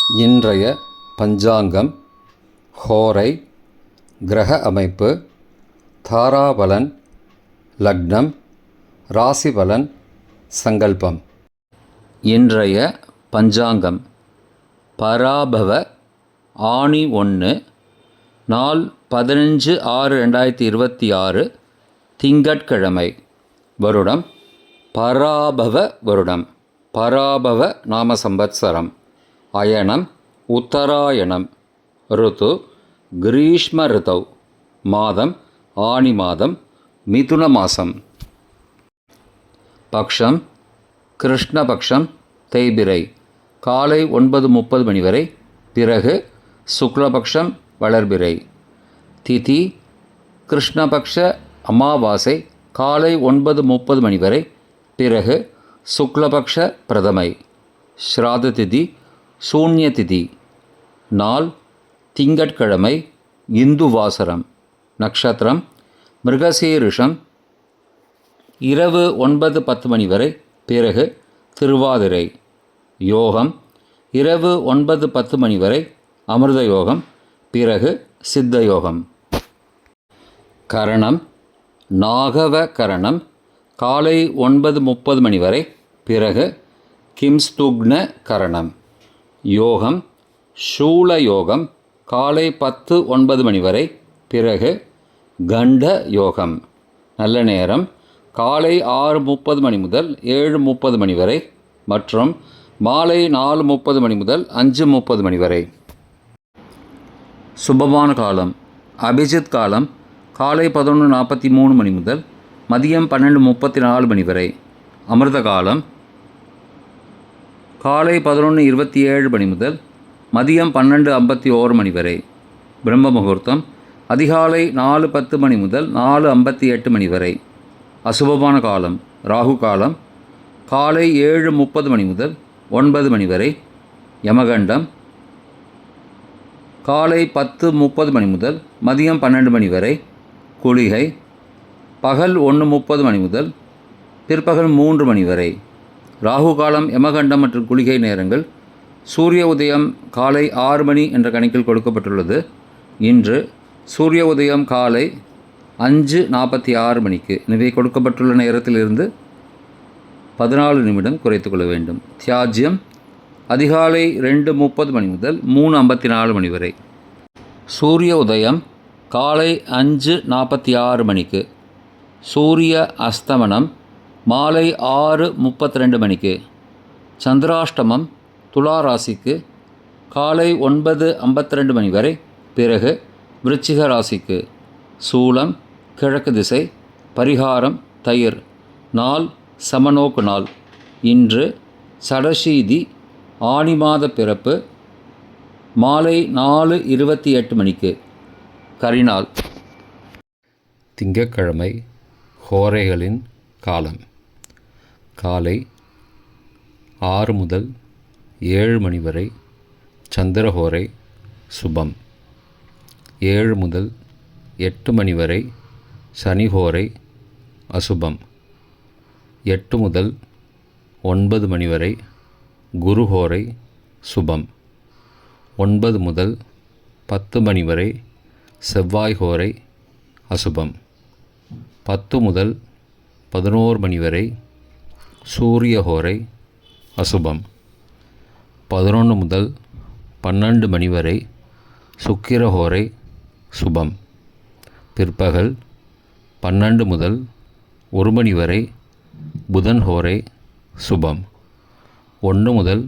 இன்றைய பஞ்சாங்கம், ஹோரை, கிரக அமைப்பு, தாராபலன், லக்னம், ராசிபலன், சங்கல்பம். இன்றைய பஞ்சாங்கம் பராபவ ஆணி 1, நாள் 15/6/2026, திங்கட்கிழமை. வருடம் பராபவ வருடம், பராபவ நாம சம்பத்சரம். அயனம் உத்தராயணம். ருத்து கிரீஷ்ம ரிதௌ. மாதம் ஆனி மாதம், மிதுன மாதம். பக்ஷம் கிருஷ்ணபக்ஷம், தேய்பிறை. காலை 9:30 மணி வரை, பிறகு சுக்லபக்ஷம், வளர்பிறை. திதி கிருஷ்ணபக்ஷ அமாவாசை, காலை 9:30 மணி வரை, பிறகு சுக்லபக்ஷ பிரதமை. ஸ்ராத திதி சூன்ய திதி. நாள் திங்கட்கிழமை, இந்துவாசரம். நட்சத்திரம் மிருகசீரிஷம். இரவு 9:10 மணி வரை, பிறகு திருவாதிரை. யோகம் இரவு 9:10 மணி வரை, அமிர்த யோகம், பிறகு சித்த யோகம். கரணம் நாகவ கரணம். காலை 9:30 மணி வரை, பிறகு கிம்ஸ்துக்ன கரணம். யோகம் சூல யோகம். காலை 10:09 மணி வரை, பிறகு கண்ட யோகம். நல்ல நேரம் காலை 6:30 மணி முதல் 7:30 மணி வரை, மற்றும் மாலை 4:30 மணி முதல் 5:30 மணி வரை. சுபமான காலம் அபிஜித் காலம். காலை 11:43 மணி முதல் மதியம் 12:34 மணி வரை. அமிர்த காலம் காலை 11:27 மணி முதல் மதியம் 12:51 மணி வரை. பிரம்ம முகூர்த்தம் அதிகாலை 4:10 மணி முதல் 4:58 மணி வரை. அசுபமான காலம் ராகு காலம். காலை 7:30 மணி முதல் 9 மணி வரை. யமகண்டம் காலை 10:30 மணி முதல் மதியம் 12 மணி வரை. குளிகை பகல் 1:30 மணி முதல் பிற்பகல் 3 மணி வரை. ராகு காலம், யமகண்டம் மற்றும் குளிகை நேரங்கள். சூரிய உதயம் காலை 6 மணி என்ற கணக்கில் கொடுக்கப்பட்டுள்ளது. இன்று சூரிய உதயம் காலை 5:46 மணிக்கு. எனவே கொடுக்கப்பட்டுள்ள நேரத்திலிருந்து 14 நிமிடம் குறைத்து கொள்ள வேண்டும். தியாஜ்யம் அதிகாலை 2:30 மணி முதல் 3:54 மணி வரை. சூரிய உதயம் காலை 5:46 மணிக்கு. சூரிய அஸ்தமனம் மாலை 6:32 மணிக்கு. சந்திராஷ்டமம் துலா ராசிக்கு காலை 9:52 மணி வரை, பிறகு விருச்சிக ராசிக்கு. சூலம் கிழக்கு திசை. பரிகாரம் தயிர். நாள் சமநோக்கு நாள். இன்று சடஷீதி ஆனி மாத பிறப்பு. மாலை 4:28 மணிக்கு. கரிநாள். திங்கட்கிழமை. ஹோரைகளின் காலம் காலை 6 முதல் 7 மணி வரை சந்திரஹோரை சுபம். 7 முதல் 8 மணி வரை சனிஹோரை அசுபம். 8 முதல் 9 மணி வரை குருஹோரை சுபம். 9 முதல் 10 மணி வரை செவ்வாய் ஹோரை அசுபம். 10 முதல் 11 மணி வரை சூரிய ஹோரை அசுபம். 11 முதல் 12 மணி வரை சுக்கிர ஹோரை சுபம். பிற்பகல் 12 முதல் 1 மணி வரை புதன் ஹோரை சுபம். 1 முதல்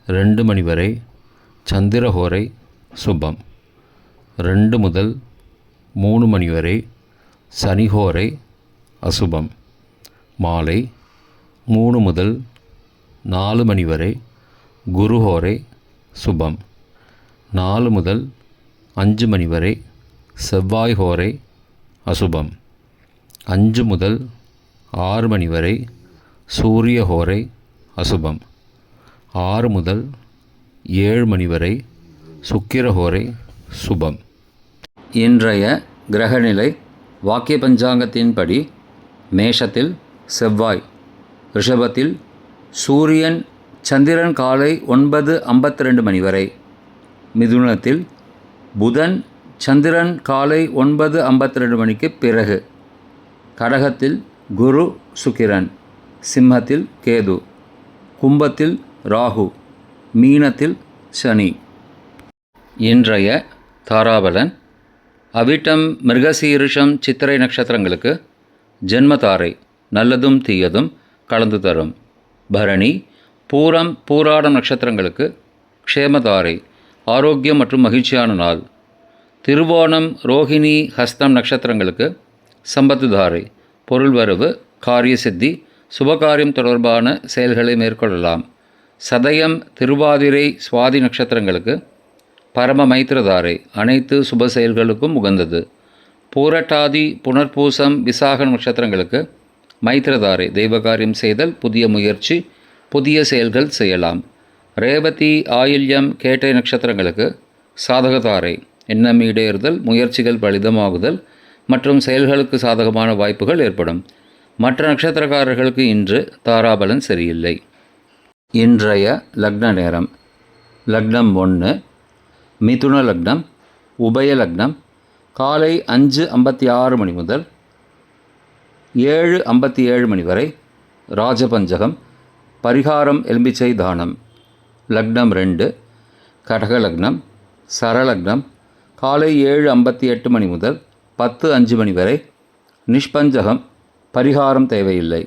2 மணி வரை சந்திர ஹோரை சுபம். 2 முதல் 3 மணி வரை சனி ஹோரை அசுபம். மாலை 3 முதல் 4 மணி வரை குருஹோரை சுபம். 4 முதல் 5 மணி வரை செவ்வாய் ஹோரை அசுபம். 5 முதல் 6 மணி வரை சூரிய ஹோரை அசுபம். 6 முதல் 7 மணி வரை சுக்கிர ஹோரை சுபம். இன்றைய கிரகநிலை வாக்கிய பஞ்சாங்கத்தின்படி மேஷத்தில் செவ்வாய், ரிஷபத்தில் சூரியன், சந்திரன் காலை 9:52 மணி வரை. மிதுனத்தில் புதன் சந்திரன் காலை 9:52 மணிக்கு பிறகு. கடகத்தில் குரு சுக்கிரன். சிம்மத்தில் கேது. கும்பத்தில் ராகு. மீனத்தில் சனி. இன்றைய தாராபலன். அவிட்டம் மிருகசீரிஷம் சித்திரை நட்சத்திரங்களுக்கு ஜென்மதாரை நல்லதும் தீயதும் கலந்து தரும். பரணி பூரம் பூராடம் நட்சத்திரங்களுக்கு க்ஷேமதாரை ஆரோக்கியம் மற்றும் மகிழ்ச்சியான நாள். திருவோணம் ரோஹிணி ஹஸ்தம் நட்சத்திரங்களுக்கு சம்பத்துதாரை பொருள் வரவு காரிய சித்தி சுபகாரியம் தொடர்பான செயல்களை மேற்கொள்ளலாம். சதயம் திருவாதிரை சுவாதி நட்சத்திரங்களுக்கு பரம மைத்திரதாரை அனைத்து சுப செயல்களுக்கும் உகந்தது. பூரட்டாதி புனர்பூசம் விசாக நட்சத்திரங்களுக்கு மைத்திரதாரை தெய்வகாரியம் செய்தல் புதிய முயற்சி புதிய செயல்கள் செய்யலாம். ரேவதி ஆயில்யம் கேட்டை நட்சத்திரங்களுக்கு சாதகதாரை எண்ணம் ஈடேறுதல் முயற்சிகள் பலிதமாகுதல் மற்றும் செயல்களுக்கு சாதகமான வாய்ப்புகள் ஏற்படும். மற்ற நட்சத்திரக்காரர்களுக்கு இன்று தாராபலன் சரியில்லை. இன்றைய லக்ன நேரம். லக்னம் 1 மிதுன லக்னம். உபய லக்னம் காலை 5:56 மணி முதல் 7:57 மணி வரை. ராஜபஞ்சகம். பரிகாரம் எலும்பிச்சை தானம். லக்னம் 2 கடக லக்னம். சரலக்னம் காலை 7:58 மணி முதல் 10:05 மணி வரை. நிஷ்பஞ்சகம். பரிகாரம் தேவையில்லை.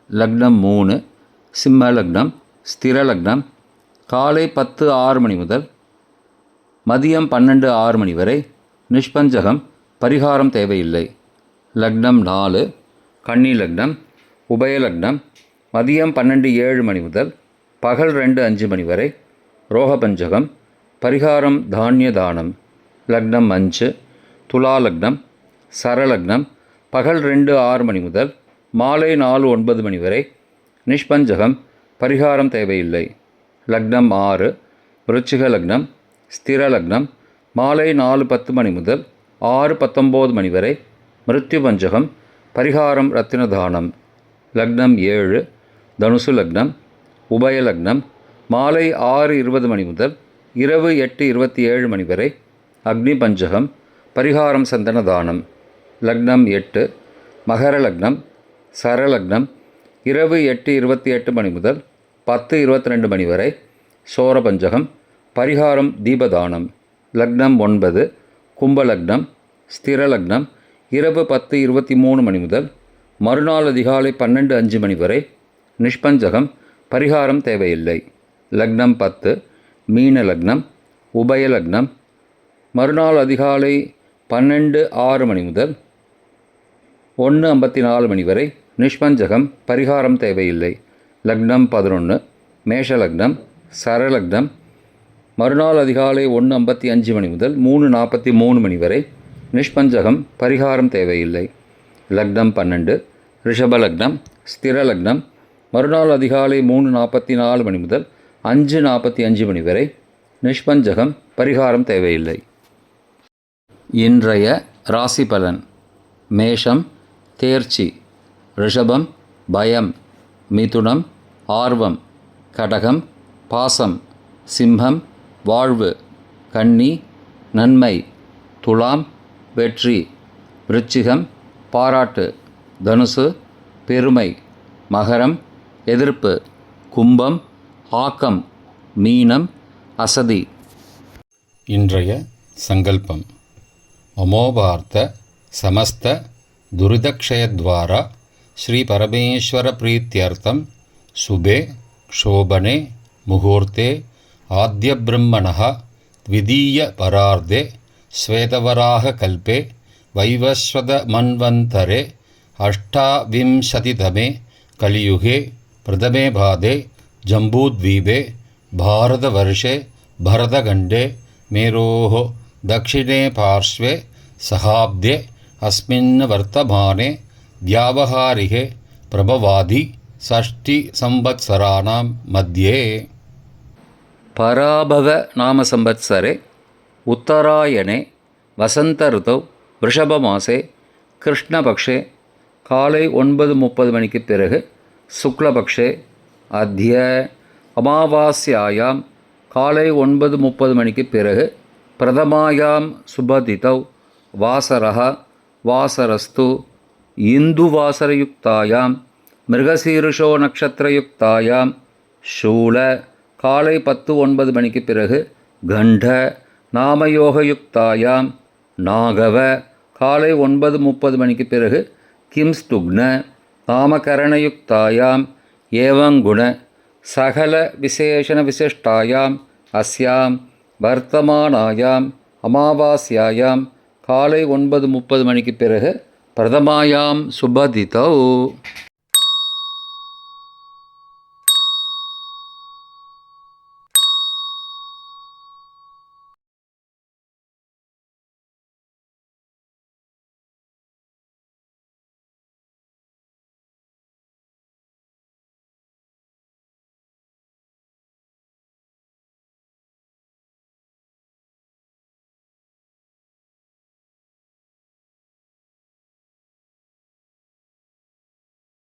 லக்னம் 3 சிம்ம லக்னம். ஸ்திர லக்னம் காலை 10:06 மணி முதல் மதியம் 12:06 மணி வரை. நிஷ்பஞ்சகம். பரிகாரம் தேவையில்லை. லக்னம் 4 கன்னி லக்னம். உபய லக்னம் மதியம் 12:07 மணி முதல் பகல் 2:05 மணி வரை. ரோகபஞ்சகம். பரிகாரம் தானிய தானம். லக்னம் 5 துலா லக்னம். சரலக்னம் பகல் 2:06 மணி முதல் மாலை 4:09 மணி வரை. நிஷ்பஞ்சகம். பரிகாரம் தேவையில்லை. லக்னம் 6 விருச்சிக லக்னம். ஸ்திர லக்னம் மாலை 4:10 மணி முதல் 6:19 மணி வரை. மிருத்யு பஞ்சகம். பரிகாரம் ரத்தின தானம். லக்னம் 7 தனுசு லக்னம். உபய லக்னம் மாலை 6:20 மணி முதல் இரவு 8:27 மணி வரை. அக்னி பஞ்சகம். பரிகாரம் சந்தன தானம். லக்னம் 8 மகர லக்னம். சரலக்னம் இரவு 8:28 மணி முதல் 10:22 மணி வரை. சோர பஞ்சகம். பரிகாரம் தீபதானம். லக்னம் 9 கும்பலக்னம். ஸ்திர லக்னம் இரவு 10:23 மணி முதல் மறுநாள் அதிகாலை 12:05 மணி வரை. நிஷ்பஞ்சகம். பரிகாரம் தேவையில்லை. லக்னம் 10 மீன லக்னம். உபய லக்னம் மறுநாள் அதிகாலை 12:06 மணி முதல் 1:54 மணி வரை. நிஷ்பஞ்சகம். பரிகாரம் தேவையில்லை. லக்னம் 11 மேஷ லக்னம். சரலக்னம் மறுநாள் அதிகாலை 1:55 மணி முதல் 3:43 மணி வரை. நிஷ்பஞ்சகம். பரிகாரம் தேவையில்லை. லக்னம் 12 ரிஷப லக்னம். ஸ்திர லக்னம் மறுநாள் அதிகாலை 3:44 மணி முதல் 5:45 மணி வரை. நிஷ்பஞ்சகம். பரிகாரம் தேவையில்லை. இன்றைய ராசி பலன். மேஷம் தேர்ச்சி. ரிஷபம் பயம். மிதுனம் ஆர்வம். கடகம் பாசம். சிம்மம் வாழ்வு. கன்னி நன்மை. துலாம் வெற்றி. விருச்சிகம் பாராட்டு. தனுசு பெருமை. மகரம் எதிர்ப்பு. கும்பம் ஆக்கம். மீனம் அசதி. இன்றைய சங்கல்பம். அமோபார்த்த சமஸ்த துரிதக்ஷயத்வாரா ஸ்ரீ பரமேஸ்வர பிரீத்தியர்த்தம் சுபே க்ஷோபனே முகூர்த்தே ஆத்ய பிரம்மணः த்விதீய பரார்த்தே ஸ்வேதவராக கல்பே வைவஸ்வத மன்வந்தரே அஷ்டாவிம்சதிதமே கலியுகே பிரதமே பாதே ஜம்பூத்வீபே பாரதவர்ஷே பரதகண்டே மேரோः दक्षिणे पार्श्वे सहाब्दे अस्मिन् वर्तमाने व्यावहारिके प्रभवादि षष्टिसंवत्सराणां मध्ये पराभव नाम संवत्सरे उत्तरायणे वसंत ऋतौ वृषभमासे कृष्णपक्षे काले 9:30 மணிக்கு பிறகு சுக்லபக்ஷே அத்ய அமாவாஸ்யாயாம் காலை 9:30 மணிக்கு பிறகு பிரதமாயாம் சுபதிதௌ வாசரஹ வாசரஸ்து இந்துவாசரயுக்தாயாம் மிருகசீருஷோ நக்ஷத்திரயுக்தாயாம் சூல காலை 10:09 மணிக்கு பிறகு கண்ட நாமயோகயுக்தாயாம் நாகவ காலை 9:30 மணிக்கு பிறகு கிம்ஸ்துக்ன நாமகரணயுக்தாயாம் ஏவங்குண சகல விசேஷண விசிஷ்டாயாம் அஸ்யாம் வர்த்தமானாயாம் அமாவாஸ்யாயாம் காலை 9:30 மணிக்கு பிறகு பிரதமாயாம் சுபதிதௌ.